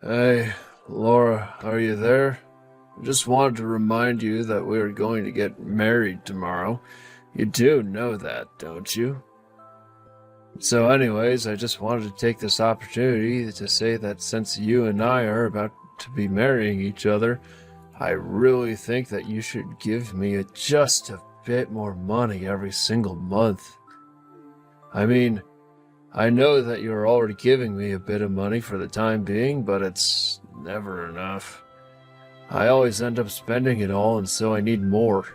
Hey, Laura, are you there? I just wanted to remind you that we are going to get married tomorrow. You do know that, don't you? So anyways, I just wanted to take this opportunity to say that since you and I are about to be marrying each other, I really think that you should give me just a bit more money every single month. I mean, I know that you're already giving me a bit of money for the time being, but it's never enough. I always end up spending it all, and so I need more.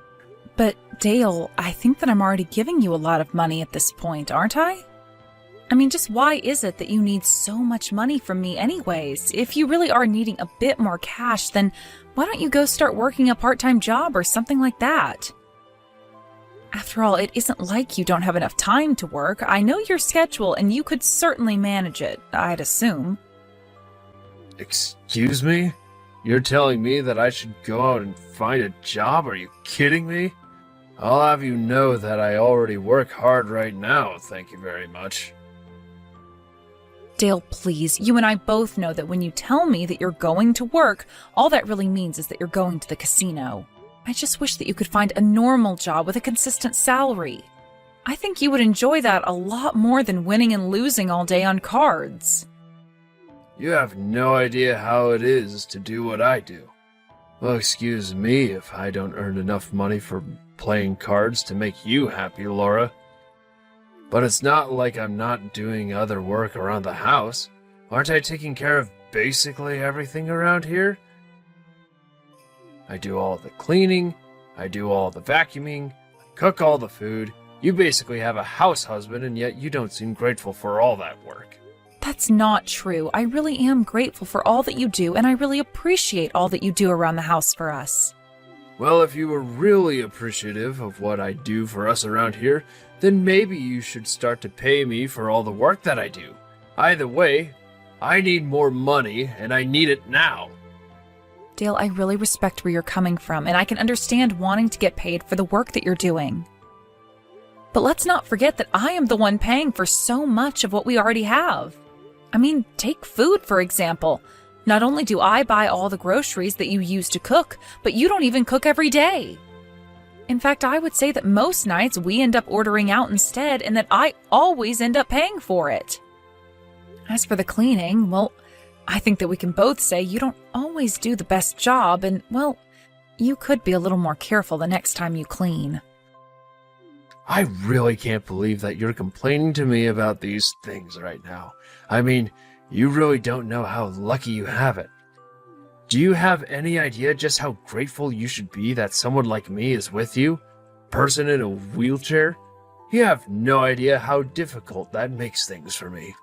But Dale, I think that I'm already giving you a lot of money at this point, aren't I? I mean, just why is it that you need so much money from me anyways? If you really are needing a bit more cash, then why don't you go start working a part-time job or something like that? After all, it isn't like you don't have enough time to work. I know your schedule, and you could certainly manage it, I'd assume. Excuse me? You're telling me that I should go out and find a job? Are you kidding me? I'll have you know that I already work hard right now, thank you very much. Dale, please, you and I both know that when you tell me that you're going to work, all that really means is that you're going to the casino. I just wish that you could find a normal job with a consistent salary. I think you would enjoy that a lot more than winning and losing all day on cards. You have no idea how it is to do what I do. Well, excuse me if I don't earn enough money for playing cards to make you happy, Laura. But it's not like I'm not doing other work around the house. Aren't I taking care of basically everything around here? I do all the cleaning, I do all the vacuuming, I cook all the food. You basically have a house husband, and yet you don't seem grateful for all that work. That's not true. I really am grateful for all that you do, and I really appreciate all that you do around the house for us. Well, if you were really appreciative of what I do for us around here, then maybe you should start to pay me for all the work that I do. Either way, I need more money, and I need it now. Dale, I really respect where you're coming from, and I can understand wanting to get paid for the work that you're doing. But let's not forget that I am the one paying for so much of what we already have. I mean, take food, for example. Not only do I buy all the groceries that you use to cook, but you don't even cook every day. In fact, I would say that most nights we end up ordering out instead, and that I always end up paying for it. As for the cleaning, well, I think that we can both say you don't always do the best job, and, well, you could be a little more careful the next time you clean. I really can't believe that you're complaining to me about these things right now. I mean, you really don't know how lucky you have it. Do you have any idea just how grateful you should be that someone like me is with you? Person in a wheelchair? You have no idea how difficult that makes things for me.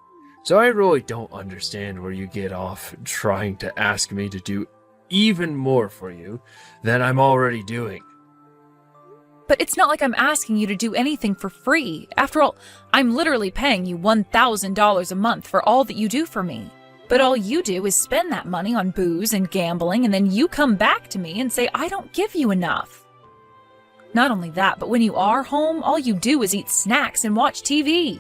So I really don't understand where you get off trying to ask me to do even more for you than I'm already doing. But it's not like I'm asking you to do anything for free. After all, I'm literally paying you $1,000 a month for all that you do for me. But all you do is spend that money on booze and gambling, and then you come back to me and say I don't give you enough. Not only that, but when you are home, all you do is eat snacks and watch TV.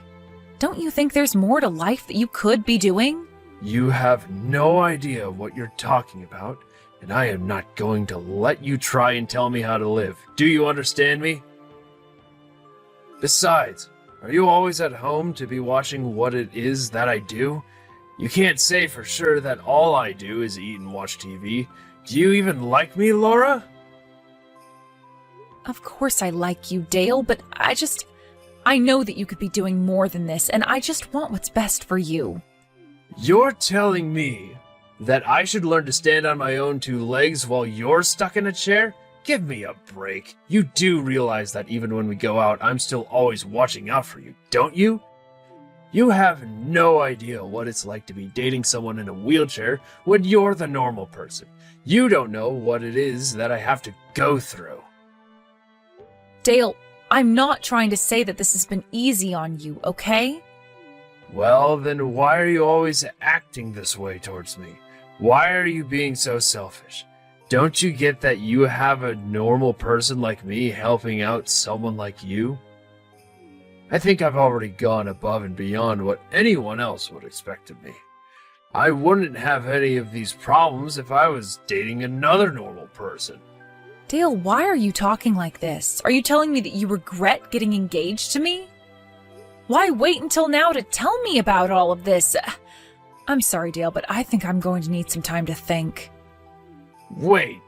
Don't you think there's more to life that you could be doing? You have no idea what you're talking about, and I am not going to let you try and tell me how to live. Do you understand me? Besides, are you always at home to be watching what it is that I do? You can't say for sure that all I do is eat and watch TV. Do you even like me, Laura? Of course I like you, Dale, but I know that you could be doing more than this, and I just want what's best for you. You're telling me that I should learn to stand on my own two legs while you're stuck in a chair? Give me a break. You do realize that even when we go out, I'm still always watching out for you, don't you? You have no idea what it's like to be dating someone in a wheelchair when you're the normal person. You don't know what it is that I have to go through. Dale, I'm not trying to say that this has been easy on you, okay? Well, then why are you always acting this way towards me? Why are you being so selfish? Don't you get that you have a normal person like me helping out someone like you? I think I've already gone above and beyond what anyone else would expect of me. I wouldn't have any of these problems if I was dating another normal person. Dale, why are you talking like this? Are you telling me that you regret getting engaged to me? Why wait until now to tell me about all of this? I'm sorry, Dale, but I think I'm going to need some time to think. Wait,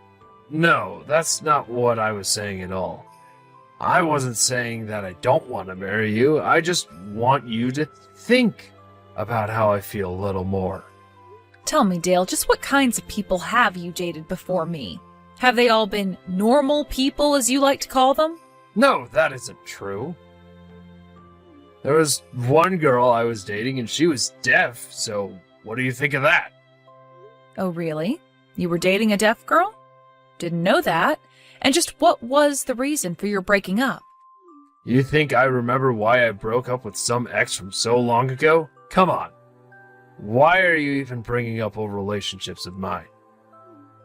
no, that's not what I was saying at all. I wasn't saying that I don't want to marry you. I just want you to think about how I feel a little more. Tell me, Dale, just what kinds of people have you dated before me? Have they all been normal people, as you like to call them? No, that isn't true. There was one girl I was dating and she was deaf, so what do you think of that? Oh, really? You were dating a deaf girl? Didn't know that. And just what was the reason for your breaking up? You think I remember why I broke up with some ex from so long ago? Come on. Why are you even bringing up old relationships of mine?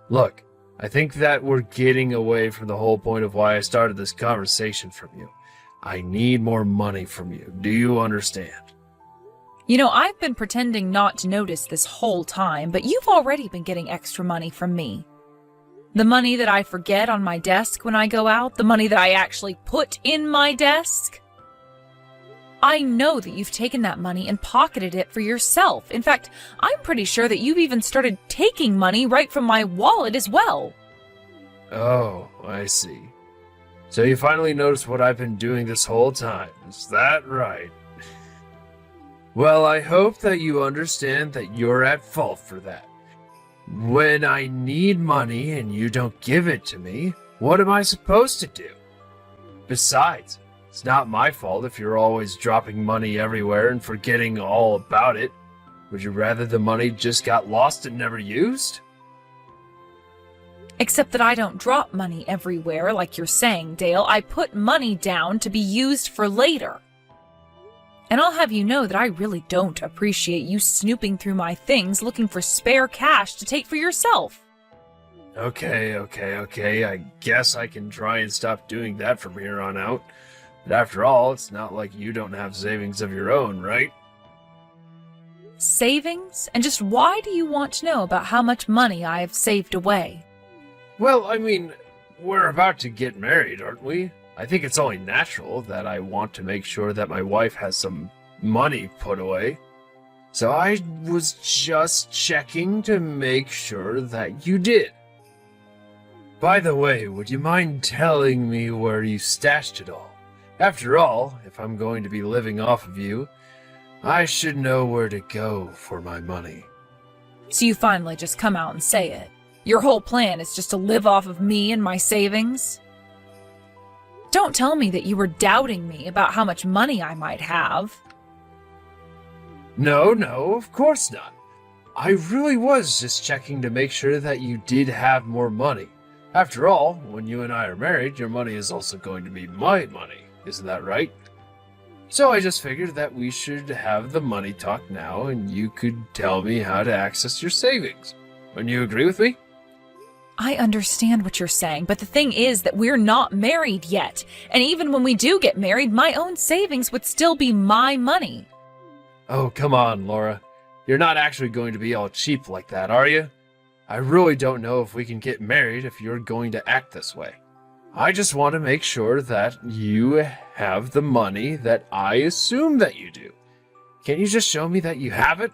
Look, I think that we're getting away from the whole point of why I started this conversation from you. I need more money from you. Do you understand? You know, I've been pretending not to notice this whole time, but you've already been getting extra money from me. The money that I forget on my desk when I go out, the money that I actually put in my desk. I know that you've taken that money and pocketed it for yourself. In fact, I'm pretty sure that you've even started taking money right from my wallet as well. Oh, I see. So you finally noticed what I've been doing this whole time. Is that right? Well, I hope that you understand that you're at fault for that. When I need money and you don't give it to me, what am I supposed to do? Besides, it's not my fault if you're always dropping money everywhere and forgetting all about it. Would you rather the money just got lost and never used? Except that I don't drop money everywhere like you're saying, Dale. I put money down to be used for later. And I'll have you know that I really don't appreciate you snooping through my things looking for spare cash to take for yourself. Okay. I guess I can try and stop doing that from here on out. But after all, it's not like you don't have savings of your own, right? Savings? And just why do you want to know about how much money I have saved away? Well, I mean, we're about to get married, aren't we? I think it's only natural that I want to make sure that my wife has some money put away. So I was just checking to make sure that you did. By the way, would you mind telling me where you stashed it all? After all, if I'm going to be living off of you, I should know where to go for my money. So you finally just come out and say it. Your whole plan is just to live off of me and my savings? Don't tell me that you were doubting me about how much money I might have. No, of course not. I really was just checking to make sure that you did have more money. After all, when you and I are married, your money is also going to be my money. Isn't that right? So I just figured that we should have the money talk now, and you could tell me how to access your savings. Wouldn't you agree with me? I understand what you're saying, but the thing is that we're not married yet. And even when we do get married, my own savings would still be my money. Oh, come on, Laura. You're not actually going to be all cheap like that, are you? I really don't know if we can get married if you're going to act this way. I just want to make sure that you have the money that I assume that you do. Can't you just show me that you have it?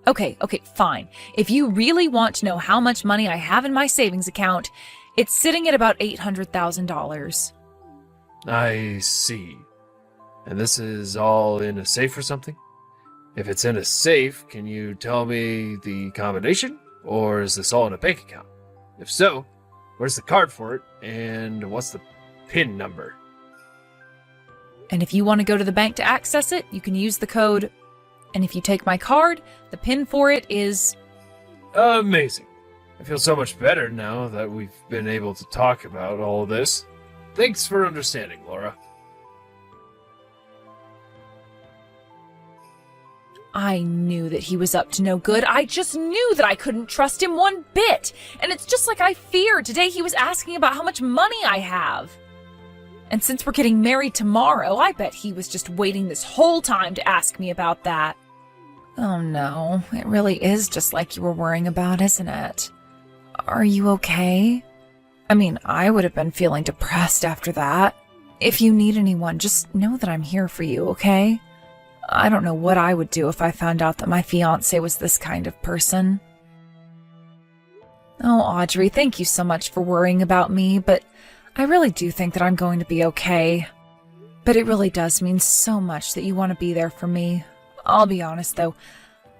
Okay, fine. If you really want to know how much money I have in my savings account, it's sitting at about $800,000. I see. And this is all in a safe or something? If it's in a safe, can you tell me the combination? Or is this all in a bank account? If so, where's the card for it? And what's the PIN number? And if you want to go to the bank to access it, you can use the code. And if you take my card, the PIN for it is... Amazing. I feel so much better now that we've been able to talk about all of this. Thanks for understanding, Laura. I knew that he was up to no good. I just knew that I couldn't trust him one bit. And it's just like I feared. Today he was asking about how much money I have. And since we're getting married tomorrow, I bet he was just waiting this whole time to ask me about that. Oh no, it really is just like you were worrying about, isn't it? Are you okay? I mean, I would have been feeling depressed after that. If you need anyone, just know that I'm here for you, okay? I don't know what I would do if I found out that my fiancé was this kind of person. Oh, Audrey, thank you so much for worrying about me, but I really do think that I'm going to be okay. But it really does mean so much that you want to be there for me. I'll be honest, though,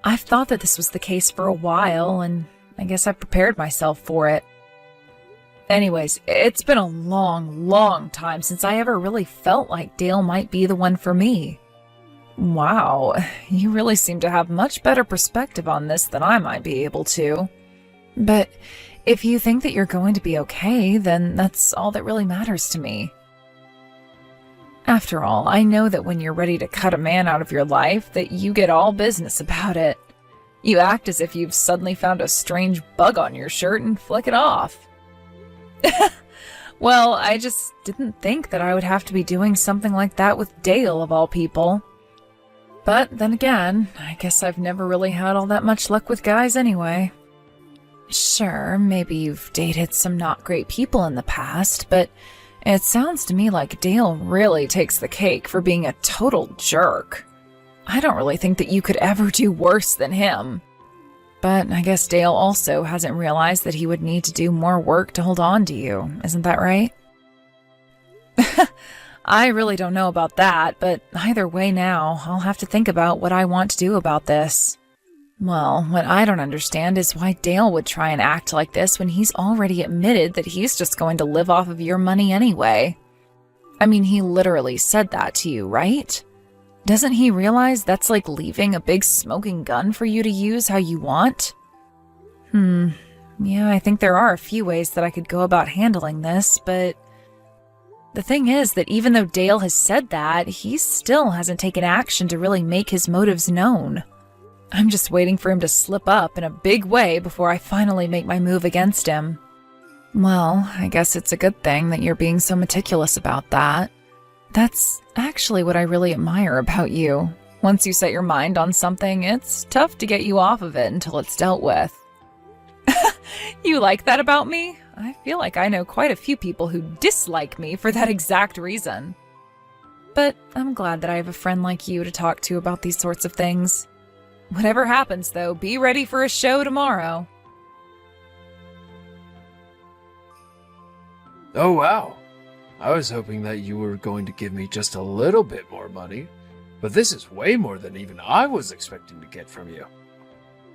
I've thought that this was the case for a while, and I guess I've prepared myself for it. Anyways, it's been a long, long time since I ever really felt like Dale might be the one for me. Wow, you really seem to have much better perspective on this than I might be able to. But if you think that you're going to be okay, then that's all that really matters to me. After all, I know that when you're ready to cut a man out of your life, that you get all business about it. You act as if you've suddenly found a strange bug on your shirt and flick it off. Well, I just didn't think that I would have to be doing something like that with Dale, of all people. But then again, I guess I've never really had all that much luck with guys anyway. Sure, maybe you've dated some not great people in the past, but it sounds to me like Dale really takes the cake for being a total jerk. I don't really think that you could ever do worse than him. But I guess Dale also hasn't realized that he would need to do more work to hold on to you, isn't that right? I really don't know about that, but either way now, I'll have to think about what I want to do about this. Well, what I don't understand is why Dale would try and act like this when he's already admitted that he's just going to live off of your money anyway. I mean, he literally said that to you, right? Doesn't he realize that's like leaving a big smoking gun for you to use how you want? Yeah, I think there are a few ways that I could go about handling this, but the thing is that even though Dale has said that, he still hasn't taken action to really make his motives known. I'm just waiting for him to slip up in a big way before I finally make my move against him. Well, I guess it's a good thing that you're being so meticulous about that. That's actually what I really admire about you. Once you set your mind on something, it's tough to get you off of it until it's dealt with. You like that about me? I feel like I know quite a few people who dislike me for that exact reason. But I'm glad that I have a friend like you to talk to about these sorts of things. Whatever happens, though, be ready for a show tomorrow. Oh, wow. I was hoping that you were going to give me just a little bit more money, but this is way more than even I was expecting to get from you.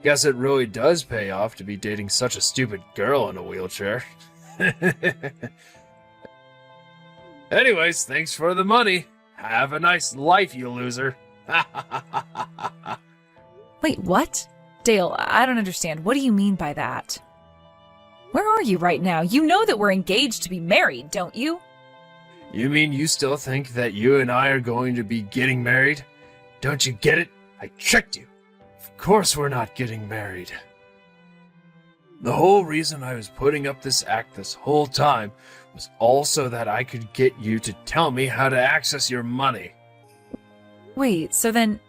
Guess it really does pay off to be dating such a stupid girl in a wheelchair. Anyways, thanks for the money. Have a nice life, you loser. Wait, what? Dale, I don't understand. What do you mean by that? Where are you right now? You know that we're engaged to be married, don't you? You mean you still think that you and I are going to be getting married? Don't you get it? I tricked you. Of course we're not getting married. The whole reason I was putting up this act this whole time was also that I could get you to tell me how to access your money. Wait, so then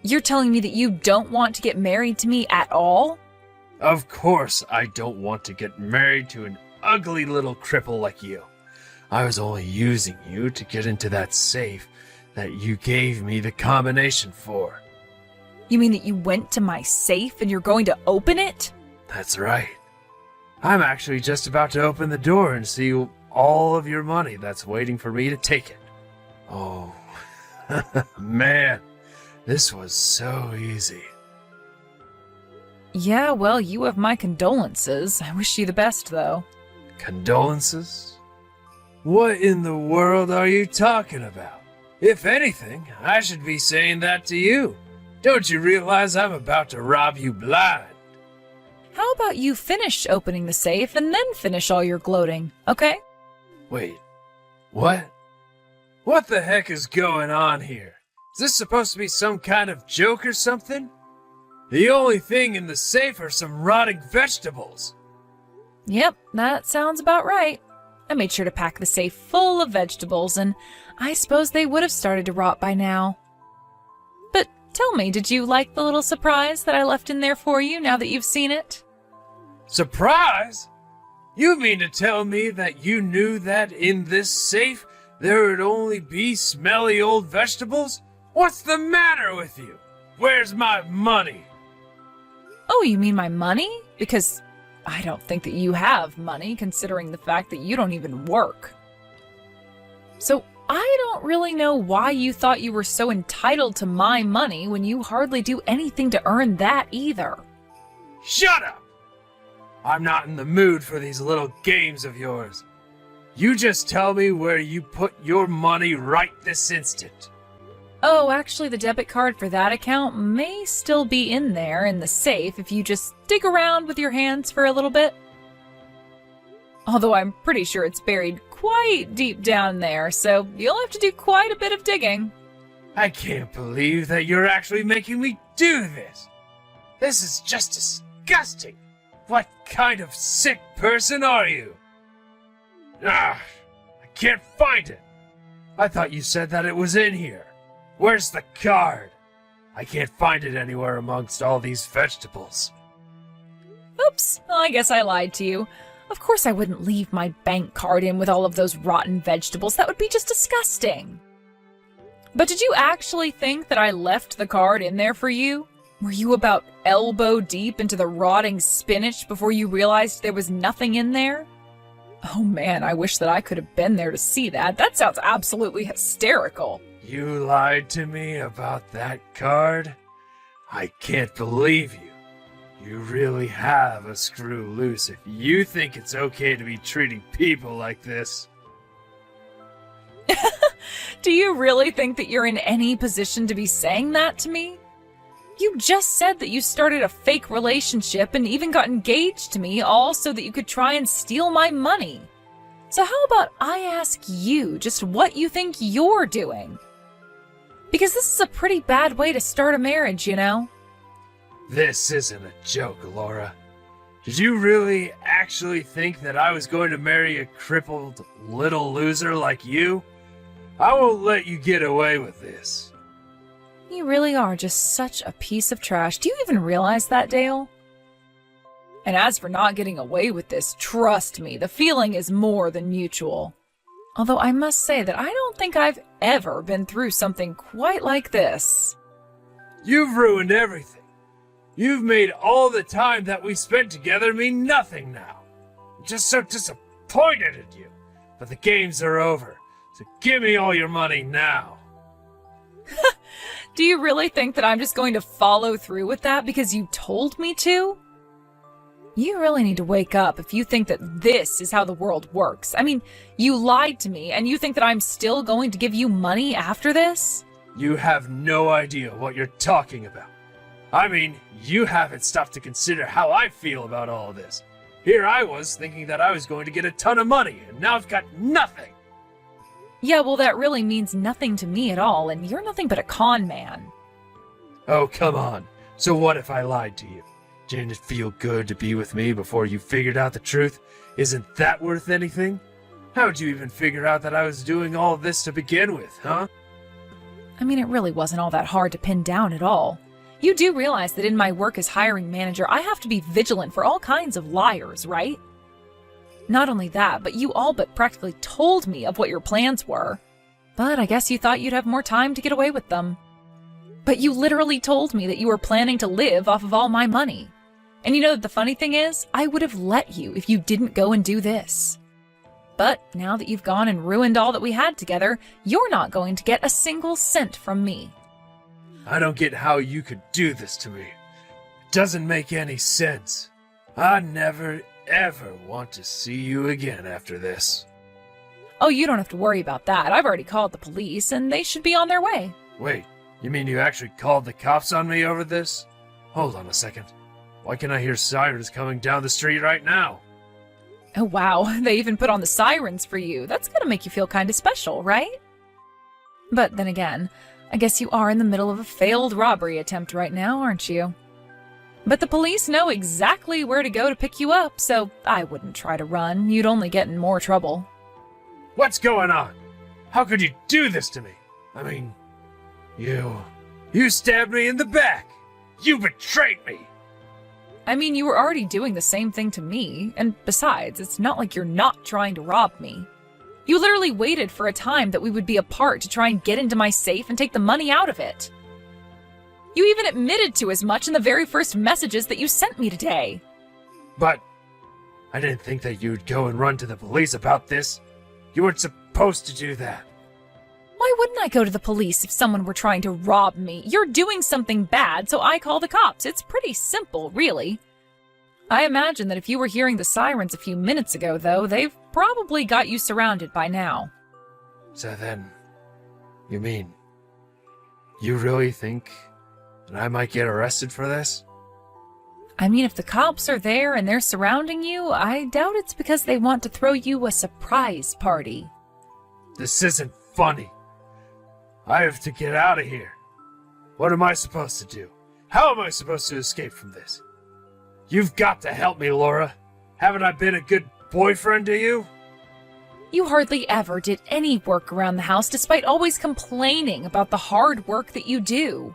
you're telling me that you don't want to get married to me at all? Of course I don't want to get married to an ugly little cripple like you. I was only using you to get into that safe that you gave me the combination for. You mean that you went to my safe and you're going to open it? That's right. I'm actually just about to open the door and see all of your money that's waiting for me to take it. Oh, man, this was so easy. Yeah, well, you have my condolences. I wish you the best, though. Condolences? What in the world are you talking about? If anything, I should be saying that to you. Don't you realize I'm about to rob you blind? How about you finish opening the safe and then finish all your gloating, okay? Wait, what? What the heck is going on here? Is this supposed to be some kind of joke or something? The only thing in the safe are some rotting vegetables. Yep, that sounds about right. I made sure to pack the safe full of vegetables, and I suppose they would have started to rot by now. But Tell me, did you like the little surprise that I left in there for you now that you've seen it? Surprise? You mean to tell me that you knew that in this safe there would only be smelly old vegetables? What's the matter with you? Where's my money? Oh, you mean my money? Because I don't think that you have money, considering the fact that you don't even work. So I don't really know why you thought you were so entitled to my money when you hardly do anything to earn that either. Shut up! I'm not in the mood for these little games of yours. You just tell me where you put your money right this instant. Oh, actually, the debit card for that account may still be in there in the safe if you just dig around with your hands for a little bit. Although I'm pretty sure it's buried quite deep down there, so you'll have to do quite a bit of digging. I can't believe that you're actually making me do this. This is just disgusting. What kind of sick person are you? I can't find it. I thought you said that it was in here. Where's the card? I can't find it anywhere amongst all these vegetables. Oops, I guess I lied to you. Of course I wouldn't leave my bank card in with all of those rotten vegetables. That would be just disgusting. But did you actually think that I left the card in there for you? Were you about elbow deep into the rotting spinach before you realized there was nothing in there? Oh man, I wish that I could have been there to see that. That sounds absolutely hysterical. You lied to me about that card? I can't believe you. You really have a screw loose if you think it's okay to be treating people like this. Do you really think that you're in any position to be saying that to me? You just said that you started a fake relationship and even got engaged to me, all so that you could try and steal my money. So how about I ask you just what you think you're doing? Because this is a pretty bad way to start a marriage, you know? This isn't a joke, Laura. Did you really actually think that I was going to marry a crippled little loser like you? I won't let you get away with this. You really are just such a piece of trash. Do you even realize that, Dale? And as for not getting away with this, trust me, the feeling is more than mutual. Although I must say that I don't think I've ever been through something quite like this. You've ruined everything. You've made all the time that we spent together mean nothing now. I'm just so disappointed at you. But the games are over, so give me all your money now. Do you really think that I'm just going to follow through with that because you told me to? You really need to wake up if you think that this is how the world works. I mean, you lied to me and you think that I'm still going to give you money after this? You have no idea what you're talking about. I mean, you haven't stopped to consider how I feel about all of this. Here I was thinking that I was going to get a ton of money, and now I've got nothing. Yeah, well, that really means nothing to me at all, and you're nothing but a con man. Oh, come on. So what if I lied to you? Didn't it feel good to be with me before you figured out the truth? Isn't that worth anything? How'd you even figure out that I was doing all this to begin with, huh? I mean, it really wasn't all that hard to pin down at all. You do realize that in my work as hiring manager, I have to be vigilant for all kinds of liars, right? Not only that, but you all but practically told me of what your plans were. But I guess you thought you'd have more time to get away with them. But you literally told me that you were planning to live off of all my money. And you know the funny thing is, I would have let you if you didn't go and do this. But now that you've gone and ruined all that we had together, you're not going to get a single cent from me. I don't get how you could do this to me. It doesn't make any sense. I never, ever want to see you again after this. Oh, you don't have to worry about that. I've already called the police, and they should be on their way. Wait, you mean you actually called the cops on me over this? Hold on a second. Why can I hear sirens coming down the street right now? Oh, wow. They even put on the sirens for you. That's gotta make you feel kind of special, right? But then again, I guess you are in the middle of a failed robbery attempt right now, aren't you? But the police know exactly where to go to pick you up, so I wouldn't try to run. You'd only get in more trouble. What's going on? How could you do this to me? I mean, you You stabbed me in the back! You betrayed me! I mean, you were already doing the same thing to me, and besides, it's not like you're not trying to rob me. You literally waited for a time that we would be apart to try and get into my safe and take the money out of it. You even admitted to as much in the very first messages that you sent me today. But I didn't think that you'd go and run to the police about this. You weren't supposed to do that. Why wouldn't I go to the police if someone were trying to rob me? You're doing something bad, so I call the cops. It's pretty simple, really. I imagine that if you were hearing the sirens a few minutes ago, though, they've probably got you surrounded by now. So then, you mean, you really think that I might get arrested for this? I mean, if the cops are there and they're surrounding you, I doubt it's because they want to throw you a surprise party. This isn't funny. I have to get out of here. What am I supposed to do? How am I supposed to escape from this? You've got to help me, Laura. Haven't I been a good boyfriend to you? You hardly ever did any work around the house despite always complaining about the hard work that you do.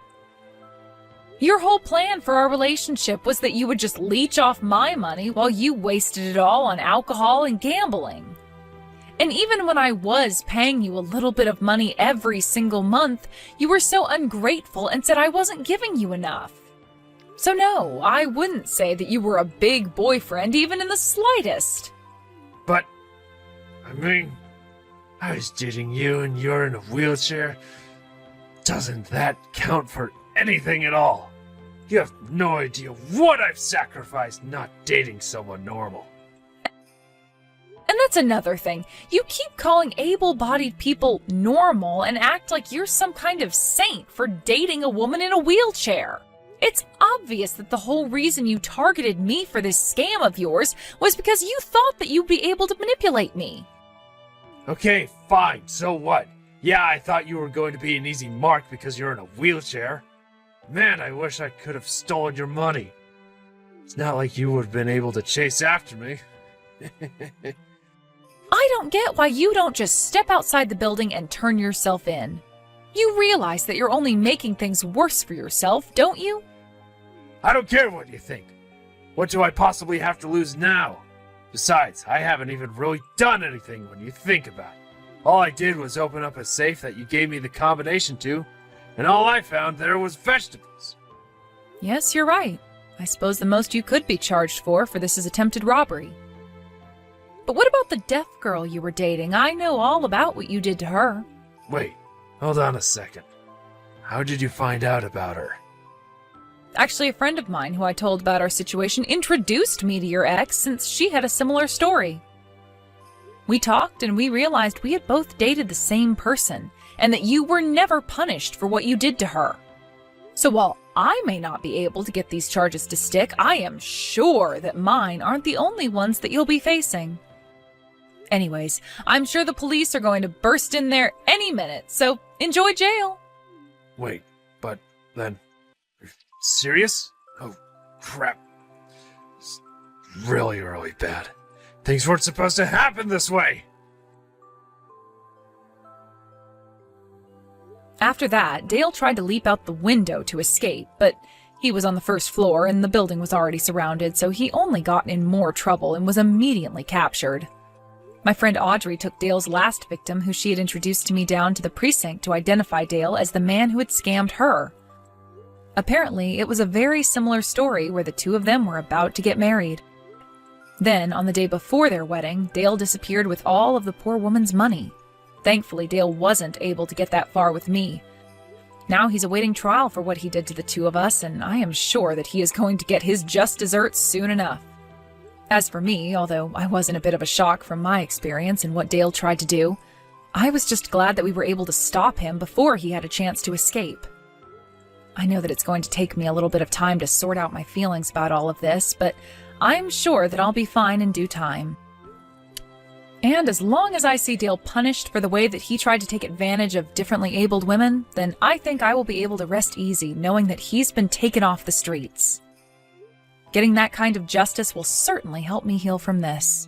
Your whole plan for our relationship was that you would just leech off my money while you wasted it all on alcohol and gambling. And even when I was paying you a little bit of money every single month, you were so ungrateful and said I wasn't giving you enough. So no, I wouldn't say that you were a big boyfriend even in the slightest. But, I mean, I was dating you and you're in a wheelchair. Doesn't that count for anything at all? You have no idea what I've sacrificed not dating someone normal. And that's another thing. You keep calling able-bodied people normal and act like you're some kind of saint for dating a woman in a wheelchair. It's obvious that the whole reason you targeted me for this scam of yours was because you thought that you'd be able to manipulate me. Okay, fine, so what? Yeah, I thought you were going to be an easy mark because you're in a wheelchair. Man, I wish I could have stolen your money. It's not like you would have been able to chase after me. I don't get why you don't just step outside the building and turn yourself in. You realize that you're only making things worse for yourself, don't you? I don't care what you think. What do I possibly have to lose now? Besides, I haven't even really done anything when you think about it. All I did was open up a safe that you gave me the combination to, and all I found there was vegetables. Yes, you're right. I suppose the most you could be charged for this is attempted robbery. But what about the deaf girl you were dating? I know all about what you did to her. Wait, hold on a second. How did you find out about her? Actually, a friend of mine who I told about our situation introduced me to your ex since she had a similar story. We talked and we realized we had both dated the same person and that you were never punished for what you did to her. So while I may not be able to get these charges to stick, I am sure that mine aren't the only ones that you'll be facing. Anyways, I'm sure the police are going to burst in there any minute, so enjoy jail. Wait, but then... You're serious? Oh, crap. It's really, really bad. Things weren't supposed to happen this way! After that, Dale tried to leap out the window to escape, but he was on the first floor and the building was already surrounded, so he only got in more trouble and was immediately captured. My friend Audrey took Dale's last victim, who she had introduced to me, down to the precinct to identify Dale as the man who had scammed her. Apparently, it was a very similar story where the two of them were about to get married. Then, on the day before their wedding, Dale disappeared with all of the poor woman's money. Thankfully, Dale wasn't able to get that far with me. Now he's awaiting trial for what he did to the two of us, and I am sure that he is going to get his just desserts soon enough. As for me, although I was in a bit of a shock from my experience and what Dale tried to do, I was just glad that we were able to stop him before he had a chance to escape. I know that it's going to take me a little bit of time to sort out my feelings about all of this, but I'm sure that I'll be fine in due time. And as long as I see Dale punished for the way that he tried to take advantage of differently abled women, then I think I will be able to rest easy knowing that he's been taken off the streets. Getting that kind of justice will certainly help me heal from this.